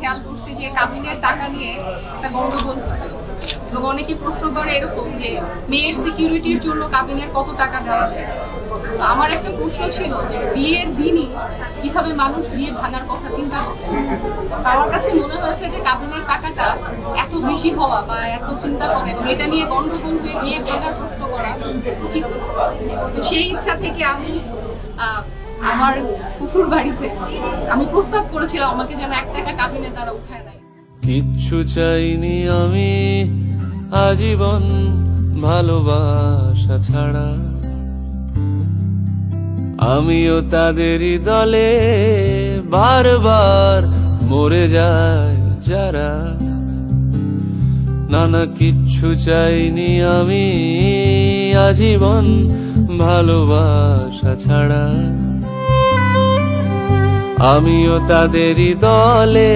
খেয়াল করছি যে কাবিনের টাকা নিয়ে একটা গন্ডগোল হয় এবং অনেকে প্রশ্ন করে এরকম যে মেয়ের সিকিউরিটির জন্য কাবিনের কত টাকা দেওয়া যায়। তো আমার একটা প্রশ্ন ছিল যে বিয়ের দিনই কিভাবে মানুষ বিয়ে ভাঙার কথা চিন্তা করে। আমার কাছে মনে হয়েছে যে কাবিনের টাকাটা এত বেশি হওয়া বা এত চিন্তা করে এবং এটা নিয়ে গন্ডগোল হয়ে বিয়ে ভাঙার প্রশ্ন করা উচিত। তো সেই ইচ্ছা থেকে আমি আমার শ্বশুর বাড়িতে আমি প্রস্তাব করেছিলাম আমাকে যেন 1 টাকা কাবিনে তারা উঠায় নেয়। কিচ্ছু চাইনি আমি আজীবন ভালোবাসা ছাড়া, আমিও তাদেরই দলে বারবার মরে যায় যারা। নানা কিচ্ছু চাইনি আমি আজীবন ভালোবাসা ছাড়া, আমিও তাদেরই দলে।